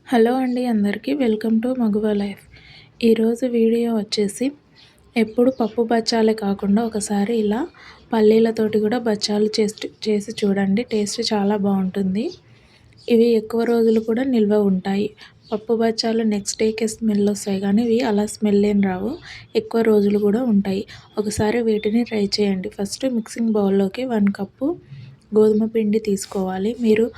Hello అండి అందరికీ welcome to Maguva life. ఈరోజు వీడియో వచ్చేసి ఎప్పుడు పప్పు బచ్చాలే కాకుండా ఒకసారి ఇలా పల్లీలతోటి కూడా బచ్చాలు చేసి చూడండి. టేస్ట్ చాలా బాగుంటుంది. ఇవి ఎక్కువ రోజులు కూడా నిల్వ ఉంటాయి. పప్పు బచ్చాలు నెక్స్ట్ డేకే స్మెల్ వస్తాయి కానీ ఇవి అలా స్మెల్ ఏం రావు, ఎక్కువ రోజులు కూడా ఉంటాయి. ఒకసారి వీటిని ట్రై చేయండి. ఫస్ట్ మిక్సింగ్ బౌల్లోకి 1 కప్పు గోధుమ పిండి తీసుకోవాలి. మీరు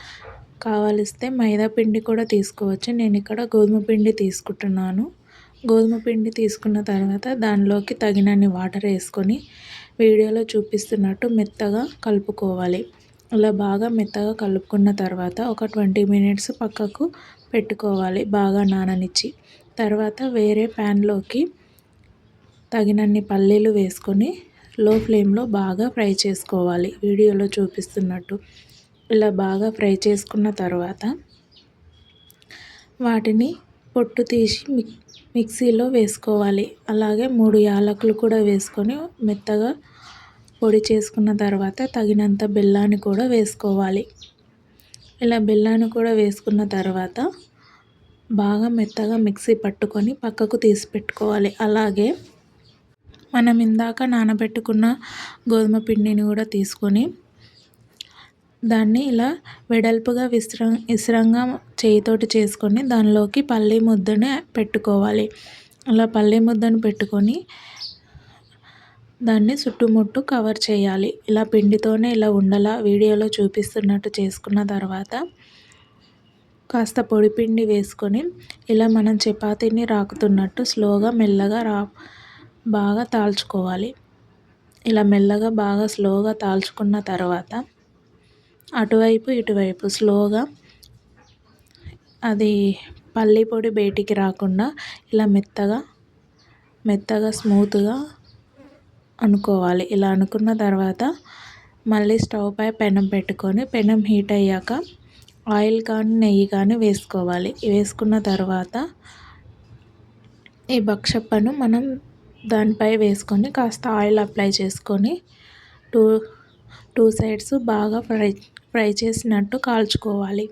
కావలిస్తే మైదా పిండి కూడా తీసుకోవచ్చు. నేను ఇక్కడ గోధుమ పిండి తీసుకుంటున్నాను. గోధుమ పిండి తీసుకున్న తర్వాత దానిలోకి తగినన్ని వాటర్ వేసుకొని వీడియోలో చూపిస్తున్నట్టు మెత్తగా కలుపుకోవాలి. అలా బాగా మెత్తగా కలుపుకున్న తర్వాత ఒక 20 మినిట్స్ పక్కకు పెట్టుకోవాలి, బాగా నాననిచ్చి. తర్వాత వేరే ప్యాన్లోకి తగినన్ని పల్లీలు వేసుకొని లో ఫ్లేమ్లో బాగా ఫ్రై చేసుకోవాలి, వీడియోలో చూపిస్తున్నట్టు. ఇలా బాగా ఫ్రై చేసుకున్న తర్వాత వాటిని పొట్టు తీసి మిక్సీలో వేసుకోవాలి. అలాగే 3 యాలకులు కూడా వేసుకొని మెత్తగా పొడి చేసుకున్న తర్వాత తగినంత బెల్లాన్ని కూడా వేసుకోవాలి. ఇలా బెల్లాన్ని కూడా వేసుకున్న తర్వాత బాగా మెత్తగా మిక్సీ పట్టుకొని పక్కకు తీసి పెట్టుకోవాలి. అలాగే మనం ఇందాక నానబెట్టుకున్న గోధుమ పిండిని కూడా తీసుకొని దాన్ని ఇలా వెడల్పుగా విసరంగా చేయితోటి చేసుకొని దానిలోకి పల్లి ముద్దను పెట్టుకోవాలి. అలా పల్లి ముద్దను పెట్టుకొని దాన్ని చుట్టుముట్టు కవర్ చేయాలి. ఇలా పిండితోనే ఇలా ఉండలా వీడియోలో చూపిస్తున్నట్టు చేసుకున్న తర్వాత కాస్త పొడి పిండి వేసుకొని ఇలా మనం చపాతీని రాకుతున్నట్టు స్లోగా మెల్లగా బాగా తాల్చుకోవాలి. ఇలా మెల్లగా బాగా స్లోగా తాల్చుకున్న తర్వాత అటువైపు ఇటువైపు స్లోగా అది పల్లి పొడి బయటికి రాకుండా ఇలా మెత్తగా స్మూత్గా అనుకోవాలి. ఇలా అనుకున్న తర్వాత మళ్ళీ స్టవ్ పై పెనం పెట్టుకొని పెనం హీట్ అయ్యాక ఆయిల్ కానీ నెయ్యి కానీ వేసుకోవాలి. వేసుకున్న తర్వాత ఈ భక్షప్పను మనం దానిపై వేసుకొని కాస్త ఆయిల్ అప్లై చేసుకొని టూ సైడ్స్ బాగా ఫ్రై చేసినట్టు కాల్చుకోవాలి.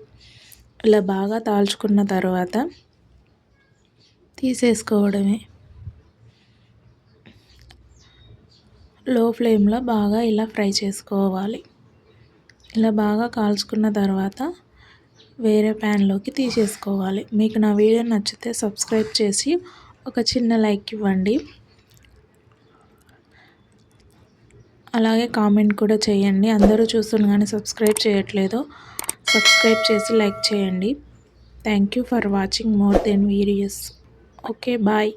ఇలా బాగా తాల్చుకున్న తర్వాత తీసేసుకోవడమే. లో ఫ్లేమ్లో బాగా ఇలా ఫ్రై చేసుకోవాలి. ఇలా బాగా కాల్చుకున్న తర్వాత వేరే ప్యాన్లోకి తీసేసుకోవాలి. మీకు నా వీడియో నచ్చితే సబ్స్క్రైబ్ చేసి ఒక చిన్న లైక్ ఇవ్వండి. అలాగే కామెంట్ కూడా చేయండి. అందరూ చూస్తున్నారు కానీ సబ్స్క్రైబ్ చేయట్లేదు. సబ్స్క్రైబ్ చేసి లైక్ చేయండి. Thank you for watching more then videos. Okay, bye.